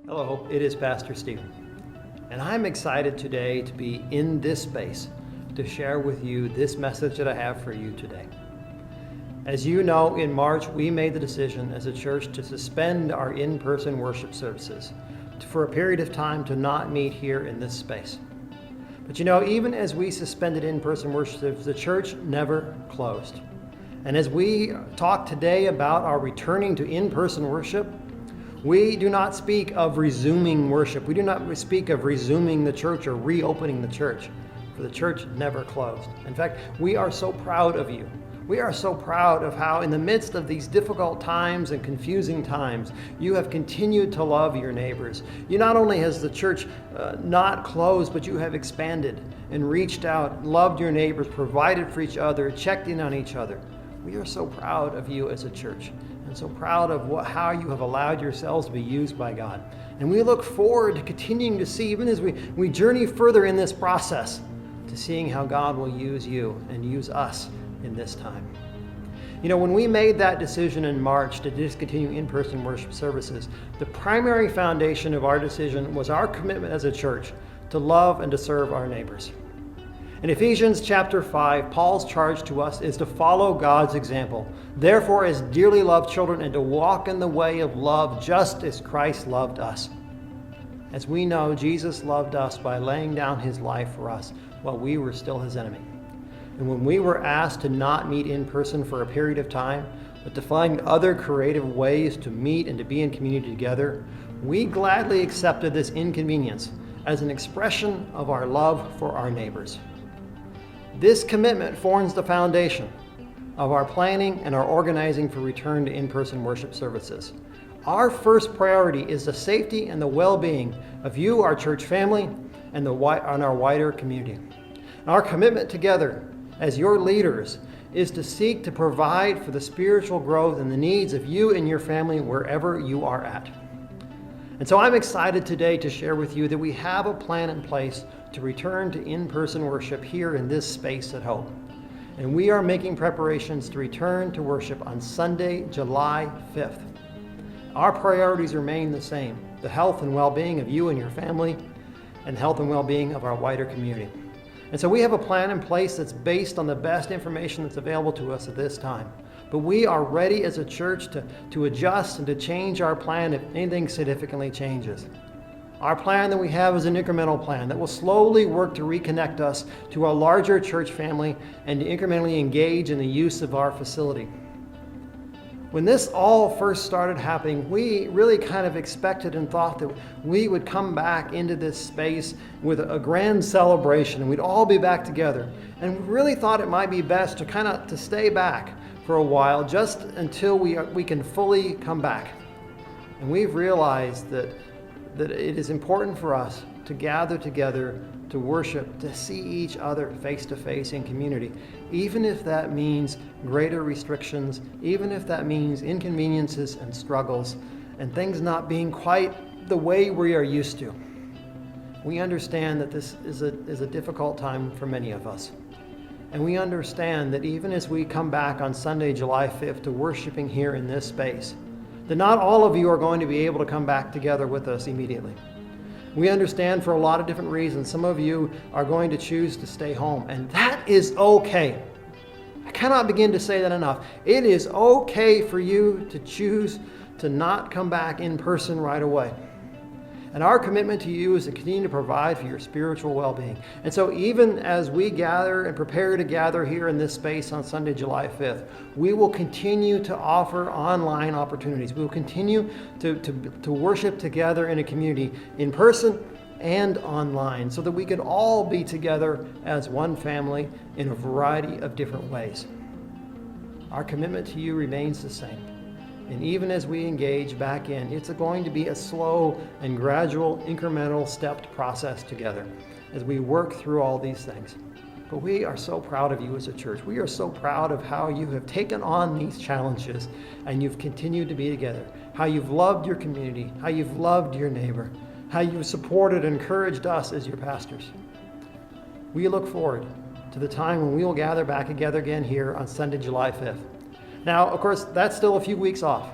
Hello, it is Pastor Stephen, and I'm excited today to be in this space to share with you this message that I have for you today. As you know, in March, we made the decision as a church to suspend our in-person worship services for a period of time to not meet here in this space. But you know, even as we suspended in-person worship, the church never closed. And as we talk today about our returning to in-person worship, we do not speak of resuming worship. We do not speak of resuming the church or reopening the church, for the church never closed. In fact, we are so proud of you. We are so proud of how in the midst of these difficult times and confusing times, you have continued to love your neighbors. You not only has the church not closed, but you have expanded and reached out, loved your neighbors, provided for each other, checked in on each other. We are so proud of you as a church and so proud of how you have allowed yourselves to be used by God. And we look forward to continuing to see, even as we journey further in this process, to seeing how God will use you and use us in this time. You know, when we made that decision in March to discontinue in-person worship services, the primary foundation of our decision was our commitment as a church to love and to serve our neighbors. In Ephesians chapter 5, Paul's charge to us is to follow God's example. Therefore, as dearly loved children, and to walk in the way of love just as Christ loved us. As we know, Jesus loved us by laying down his life for us while we were still his enemy. And when we were asked to not meet in person for a period of time, but to find other creative ways to meet and to be in community together, we gladly accepted this inconvenience as an expression of our love for our neighbors. This commitment forms the foundation of our planning and our organizing for return to in-person worship services. Our first priority is the safety and the well-being of you, our church family, and our wider community. And our commitment together as your leaders is to seek to provide for the spiritual growth and the needs of you and your family wherever you are at. And so I'm excited today to share with you that we have a plan in place to return to in-person worship here in this space at Hope. And we are making preparations to return to worship on Sunday, July 5th. Our priorities remain the same: the health and well-being of you and your family, and the health and well-being of our wider community. And so we have a plan in place that's based on the best information that's available to us at this time. But we are ready as a church to adjust and to change our plan if anything significantly changes. Our plan that we have is an incremental plan that will slowly work to reconnect us to our larger church family and to incrementally engage in the use of our facility. When this all first started happening, we really kind of expected and thought that we would come back into this space with a grand celebration and we'd all be back together. And we really thought it might be best to stay back for a while, just until we can fully come back. And we've realized that it is important for us to gather together, to worship, to see each other face to face in community, even if that means greater restrictions, even if that means inconveniences and struggles, and things not being quite the way we are used to. We understand that this is a difficult time for many of us. And we understand that even as we come back on Sunday, July 5th to worshiping here in this space, that not all of you are going to be able to come back together with us immediately. We understand for a lot of different reasons. Some of you are going to choose to stay home, and that is okay. I cannot begin to say that enough. It is okay for you to choose to not come back in person right away. And our commitment to you is to continue to provide for your spiritual well-being. And so even as we gather and prepare to gather here in this space on Sunday, July 5th, we will continue to offer online opportunities. We will continue to worship together in a community in person and online so that we can all be together as one family in a variety of different ways. Our commitment to you remains the same. And even as we engage back in, it's going to be a slow and gradual, incremental, stepped process together as we work through all these things. But we are so proud of you as a church. We are so proud of how you have taken on these challenges and you've continued to be together, how you've loved your community, how you've loved your neighbor, how you've supported and encouraged us as your pastors. We look forward to the time when we will gather back together again here on Sunday, July 5th. Now, of course, that's still a few weeks off.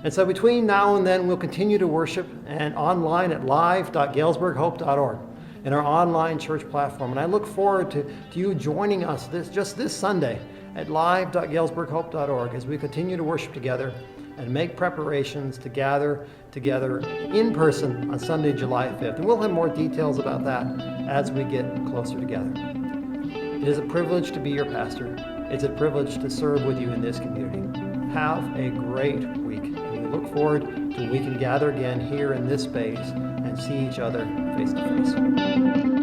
And so between now and then, we'll continue to worship and online at live.galesburghope.org in our online church platform. And I look forward to you joining us this Sunday at live.galesburghope.org as we continue to worship together and make preparations to gather together in person on Sunday, July 5th. And we'll have more details about that as we get closer together. It is a privilege to be your pastor. It's a privilege to serve with you in this community. Have a great week. And we look forward to when we can gather again here in this space and see each other face to face.